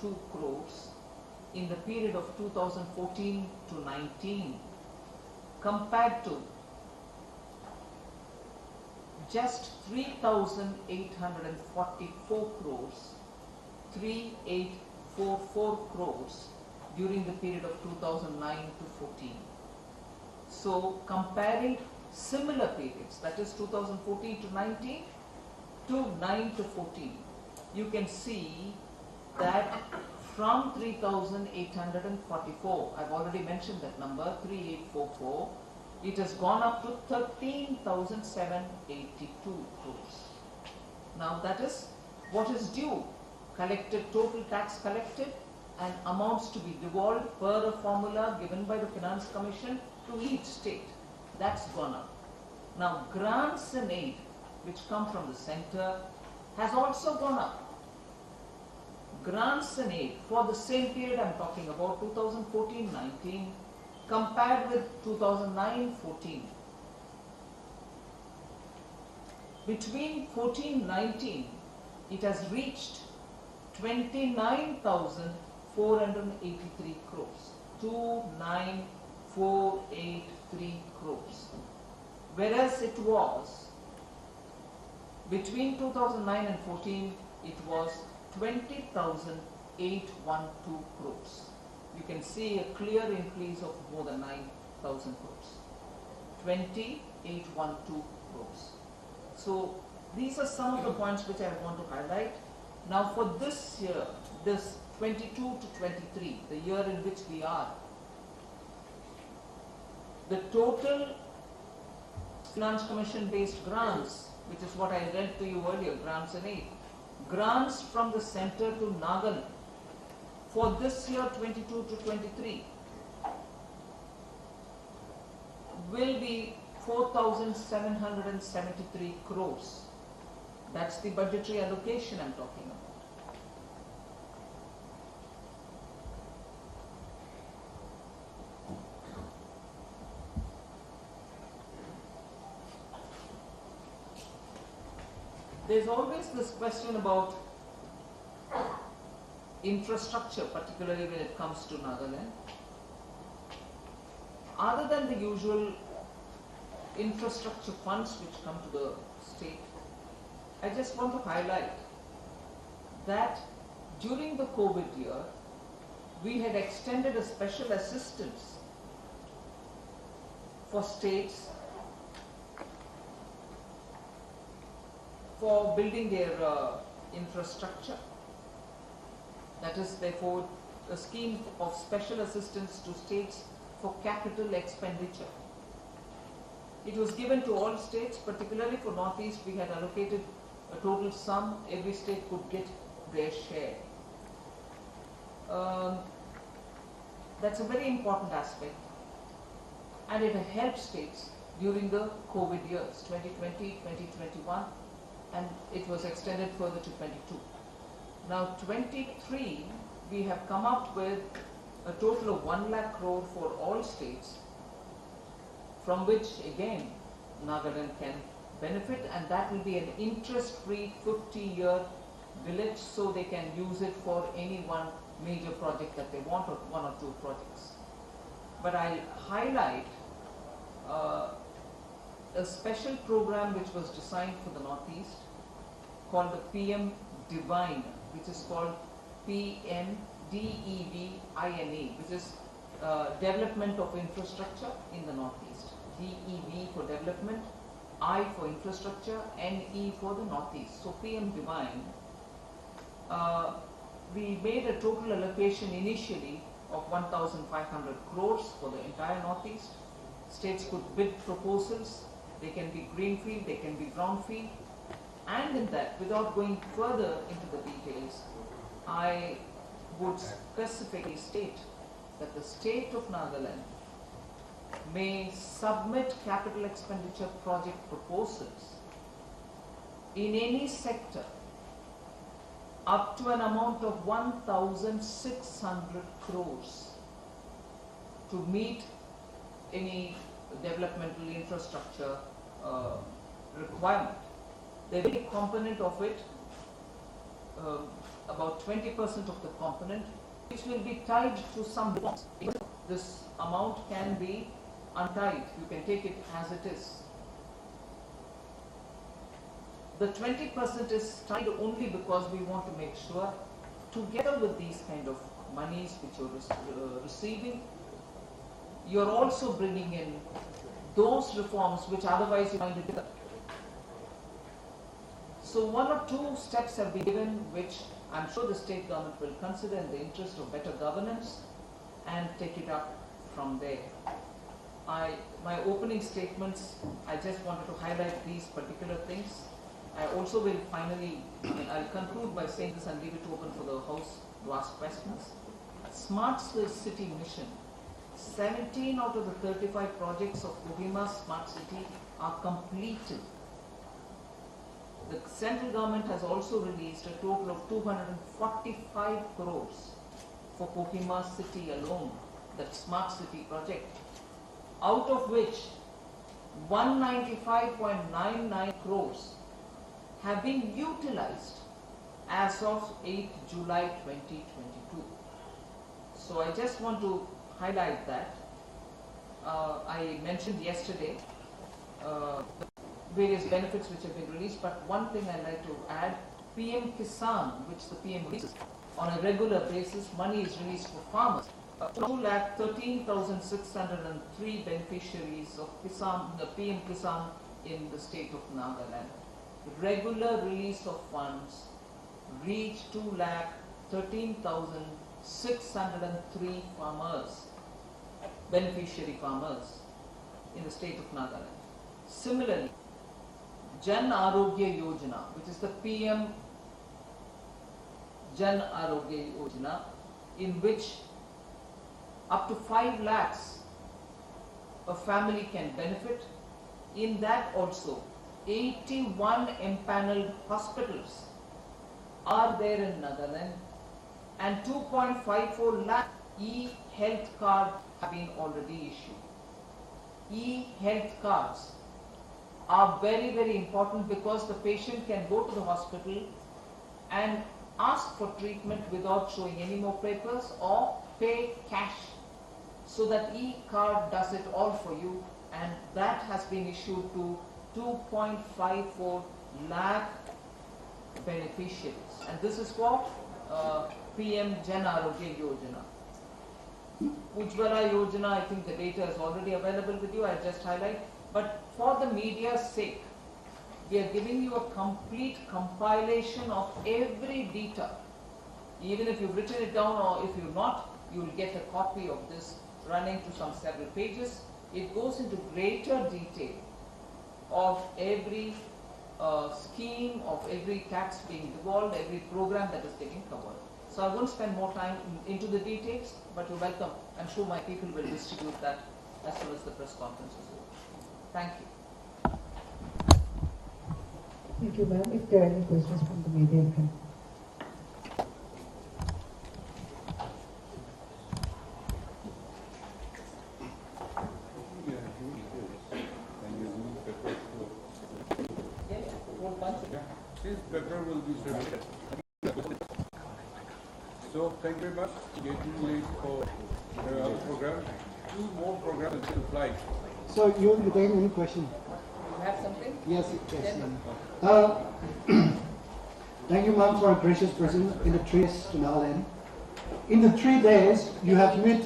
2 crores in the period of 2014 to 19 compared to just 3,844 crores, 3,844 crores during the period of 2009 to 14. So comparing similar periods, that is 2014 to 19 to 9 to 14, you can see that from 3,844, I've already mentioned that number, 3,844, it has gone up to 13,782 crores. Now that is what is due, collected, total tax collected, and amounts to be devolved per a formula given by the Finance Commission to each state. That's gone up. Now grants and aid which come from the center has also gone up. Grants and aid for the same period I'm talking about, 2014-19 compared with 2009-14. Between 14-19 it has reached 29,483 crores, 29,483 crores. Whereas it was between 2009 and 14, it was 20,812 crores. You can see a clear increase of more than 9,000 crores. 20,812 crores. So these are some of the points which I want to highlight. Now for this year, this 22 to 23, the year in which we are, the total Finance Commission based grants, which is what I read to you earlier, grants and aid, grants from the center to Nagaland for this year 22 to 23 will be 4,773 crores. That's the budgetary allocation I'm talking about. There's always this question about infrastructure, particularly when it comes to Nagaland. Other than the usual infrastructure funds which come to the state, I just want to highlight that during the COVID year, we had extended a special assistance for states for building their infrastructure. That is therefore a scheme of special assistance to states for capital expenditure. It was given to all states, particularly for Northeast. We had allocated a total sum, every state could get their share. That's a very important aspect, and it helped states during the COVID years, 2020, 2021, and it was extended further to 22. Now 23, we have come up with a total of 1 lakh crore for all states, from which again Nagaland can benefit, and that will be an interest-free 50-year village, so they can use it for any one major project that they want, or 1 or 2 projects. But I'll highlight a special program which was designed for the Northeast called the PM Divine, which is called PMDEVINA, which is development of infrastructure in the Northeast. DEV for development, I for infrastructure, NE for the Northeast. So PM Divine, we made a total allocation initially of 1,500 crores for the entire Northeast. States could bid proposals. They can be greenfield, they can be brownfield. And in that, without going further into the details, I would specifically state that the state of Nagaland may submit capital expenditure project proposals in any sector up to an amount of 1,600 crores to meet any developmental infrastructure requirement. The big component of it, about 20% of the component, which will be tied to some bonds. This amount can be untied. You can take it as it is. The 20% is tied only because we want to make sure, together with these kind of monies which you're receiving, you're also bringing in those reforms which otherwise you find it difficult. So one or two steps have been given which I'm sure the state government will consider in the interest of better governance and take it up from there. My opening statements, I just wanted to highlight these particular things. I also will finally, I'll conclude by saying this and leave it open for the House to ask questions. Smart City Mission, 17 out of the 35 projects of Kohima Smart City are completed. The central government has also released a total of 245 crores for Kohima City alone, that Smart City project, out of which 195.99 crores have been utilized as of 8 July 2022. So I just want to highlight that. I mentioned yesterday various benefits which have been released, but one thing I'd like to add, PM Kisan, which the PM releases on a regular basis, money is released for farmers. 2,13,603 beneficiaries of Kisan, the PM Kisan in the state of Nagaland. Regular release of funds reached 2,13,603 farmers, beneficiary farmers in the state of Nagaland. Similarly, Jan Arogya Yojana, which is the PM Jan Arogya Yojana, in which up to 5 lakhs a family can benefit. In that also, 81 empaneled hospitals are there in Nagaland, and 2.54 lakh e-health cards have been already issued. E-health cards are very, very important because the patient can go to the hospital and ask for treatment without showing any more papers or pay cash. So that e-card does it all for you, and that has been issued to 2.54 lakh beneficiaries. And this is what PM Jan Arogya Yojana. Ujjwala Yojana, I think the data is already available with you, I'll just highlight. But for the media's sake, we are giving you a complete compilation of every detail. Even if you've written it down or if you've not, you will get a copy of this running to some several pages. It goes into greater detail of every scheme, of every tax being devolved, every program that is getting covered. So I won't spend more time into the details, but you're welcome. I'm sure my people will distribute that as soon as the press conference is over. Thank you. Thank you, ma'am. If there are any questions from the media, you can. This paper will be submitted. So thank you very much. Getting late for our program. 2 more programs to fly. So you take any question? You have something? Yes, yes, ma'am. Thank you, ma'am, for a gracious presence in the 3 days to Nagaland. In the 3 days, you have met.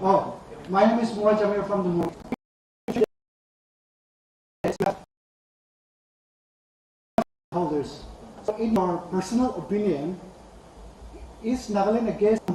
Oh, my name is Moa Jamir from the Moa. Holders. So, in your personal opinion, is Nagaland against